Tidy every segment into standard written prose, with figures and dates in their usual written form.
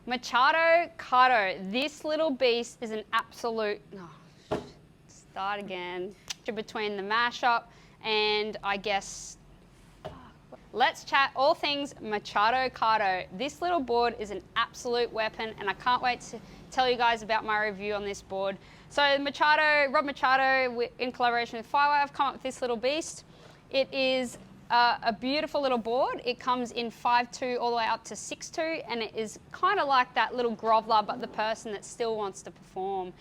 Machadocado. This little beast is an absolute, start again, between the mashup and I guess, let's chat all things Machadocado. This little board is an absolute weapon and I can't wait to tell you guys about my review on this board. So Rob Machado, in collaboration with Firewire, have come up with this little beast. It is a beautiful little board. It comes in 5'2" all the way up to 6'2", and it is kind of like that little groveler, but the person that still wants to perform.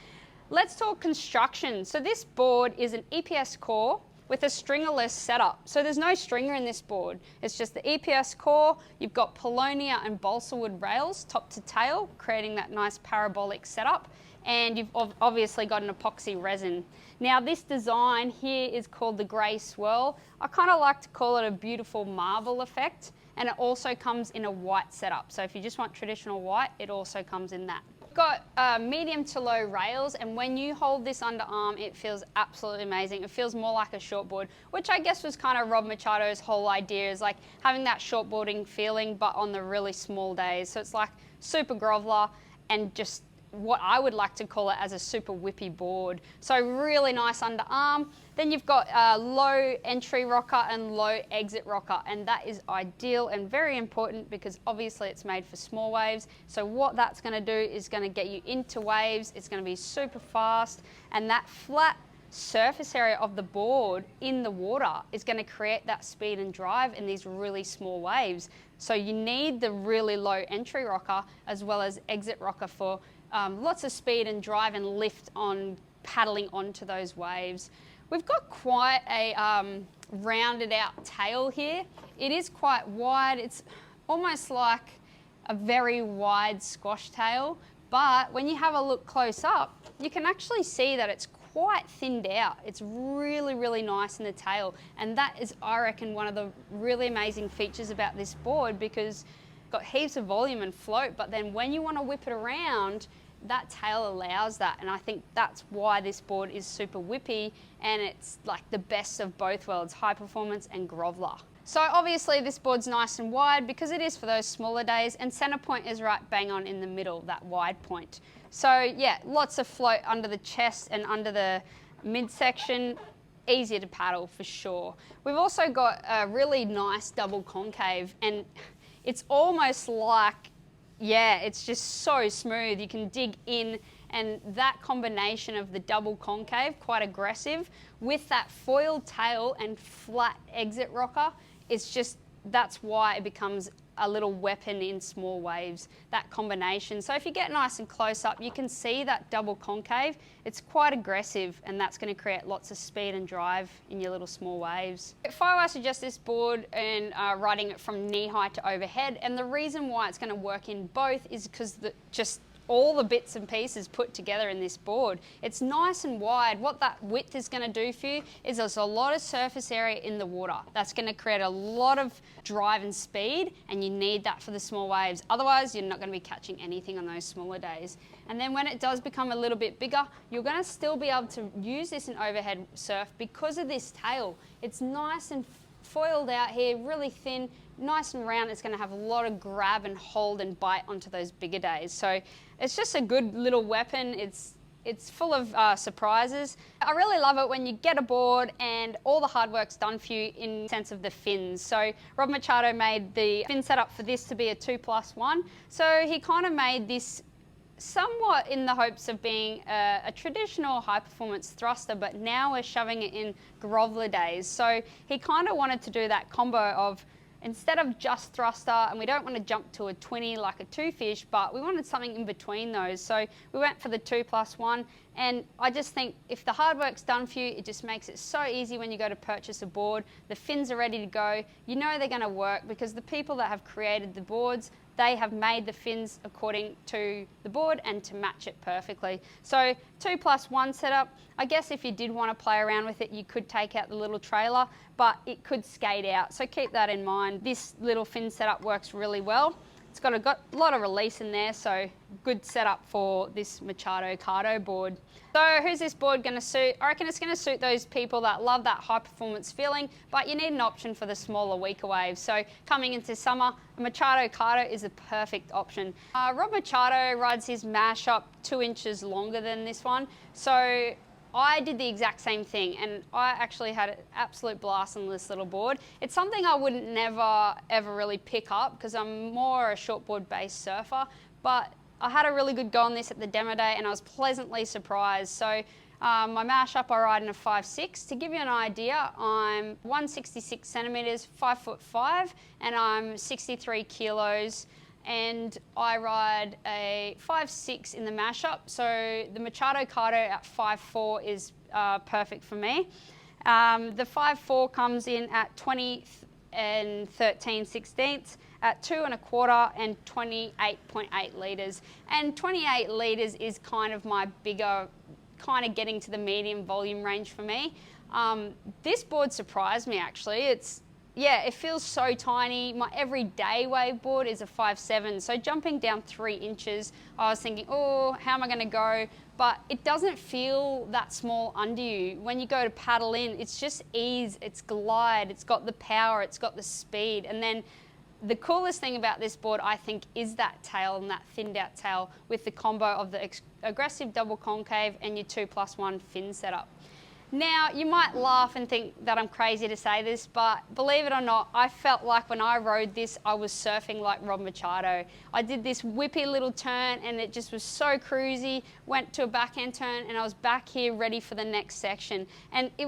Let's talk construction. So this board is an EPS core with a stringerless setup. So there's no stringer in this board. It's just the EPS core. You've got paulownia and balsa wood rails top to tail, creating that nice parabolic setup. And you've obviously got an epoxy resin. Now this design here is called the grey swirl. I kind of like to call it a beautiful marble effect, and it also comes in a white setup. So if you just want traditional white, it also comes in that. Got medium to low rails, and when you hold this underarm, it feels absolutely amazing. It feels more like a shortboard, which I guess was kind of Rob Machado's whole idea, is like having that shortboarding feeling, but on the really small days. So it's like super groveler and just what I would like to call it as a super whippy board. So really nice underarm. Then you've got low entry rocker and low exit rocker, and that is ideal and very important because obviously it's made for small waves. So what that's going to do is going to get you into waves. It's going to be super fast, and that flat surface area of the board in the water is going to create that speed and drive in these really small waves. So you need the really low entry rocker as well as exit rocker for lots of speed and drive and lift on paddling onto those waves. We've got quite a rounded out tail here. It is quite wide. It's almost like a very wide squash tail, but when you have a look close up, you can actually see that it's quite thinned out. It's really, really nice in the tail, and that is, I reckon, one of the really amazing features about this board, because it's got heaps of volume and float, but then when you want to whip it around, that tail allows that, and I think that's why this board is super whippy, and it's like the best of both worlds, high performance and groveler. So obviously this board's nice and wide because it is for those smaller days, and center point is right bang on in the middle, that wide point. So yeah, lots of float under the chest and under the midsection, easier to paddle for sure. We've also got a really nice double concave, and it's almost like, yeah, it's just so smooth. You can dig in, and that combination of the double concave, quite aggressive, with that foiled tail and flat exit rocker, it's just, that's why it becomes a little weapon in small waves, that combination. So if you get nice and close up, you can see that double concave. It's quite aggressive, and that's going to create lots of speed and drive in your little small waves. Firewire suggests this board and riding it from knee high to overhead, and the reason why it's going to work in both is because just all the bits and pieces put together in this board. It's nice and wide. What that width is going to do for you is there's a lot of surface area in the water. That's going to create a lot of drive and speed, and you need that for the small waves. Otherwise, you're not going to be catching anything on those smaller days. And then when it does become a little bit bigger, you're going to still be able to use this in overhead surf because of this tail. It's nice and foiled out here, really thin, nice and round. It's going to have a lot of grab and hold and bite onto those bigger days. So it's just a good little weapon. It's full of surprises. I really love it when you get a board and all the hard work's done for you in the sense of the fins. So Rob Machado made the fin setup for this to be a 2+1. So he kind of made this somewhat in the hopes of being a traditional high performance thruster, but now we're shoving it in groveler days. So he kind of wanted to do that combo of, instead of just thruster, and we don't want to jump to a 20 like a 2-fish, but we wanted something in between those. So we went for the 2+1, and I just think if the hard work's done for you, it just makes it so easy when you go to purchase a board. The fins are ready to go. You know they're going to work because the people that have created the boards, they have made the fins according to the board and to match it perfectly. So 2+1 setup. I guess if you did want to play around with it, you could take out the little trailer, but it could skate out. So keep that in mind. This little fin setup works really well. It's got a lot of release in there, so good setup for this Machadocado board. So who's this board going to suit? I reckon it's going to suit those people that love that high performance feeling, but you need an option for the smaller, weaker waves. So coming into summer, a Machadocado is a perfect option. Rob Machado rides his mash up 2 inches longer than this one. So I did the exact same thing, and I actually had an absolute blast on this little board. It's something I wouldn't never ever really pick up because I'm more a shortboard based surfer, but I had a really good go on this at the demo day and I was pleasantly surprised. So my mashup I ride in a 5'6". To give you an idea, I'm 166 centimeters, 5'5", and I'm 63 kilos. And I ride a 5'6" in the mashup, so the Machadocado at 5'4" is perfect for me. The 5'4" comes in at 20 and 13/16 at 2 1/4 and 28.8 litres. And 28 litres is kind of my bigger, kind of getting to the medium volume range for me. This board surprised me actually. Yeah, it feels so tiny. My everyday wave board is a 5'7", so jumping down 3 inches, I was thinking, oh, how am I going to go? But it doesn't feel that small under you. When you go to paddle in, it's just ease, it's glide, it's got the power, it's got the speed. And then the coolest thing about this board, I think, is that tail and that thinned out tail with the combo of the aggressive double concave and your 2+1 fin setup. Now, you might laugh and think that I'm crazy to say this, but believe it or not, I felt like when I rode this, I was surfing like Rob Machado. I did this whippy little turn and it just was so cruisy, went to a backhand turn and I was back here ready for the next section. And it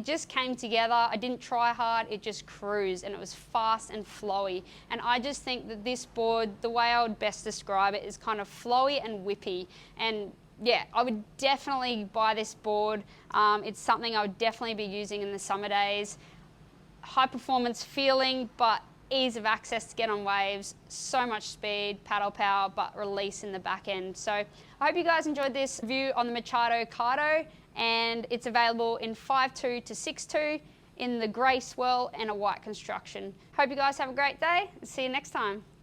just came together. I didn't try hard, it just cruised and it was fast and flowy. And I just think that this board, the way I would best describe it, is kind of flowy and whippy. And yeah, I would definitely buy this board. It's something I would definitely be using in the summer days. High performance feeling, but ease of access to get on waves, so much speed, paddle power, but release in the back end. So I hope you guys enjoyed this review on the Machadocado, and it's available in 5'2" to 6'2", in the grey swirl and a white construction. Hope you guys have a great day, and see you next time.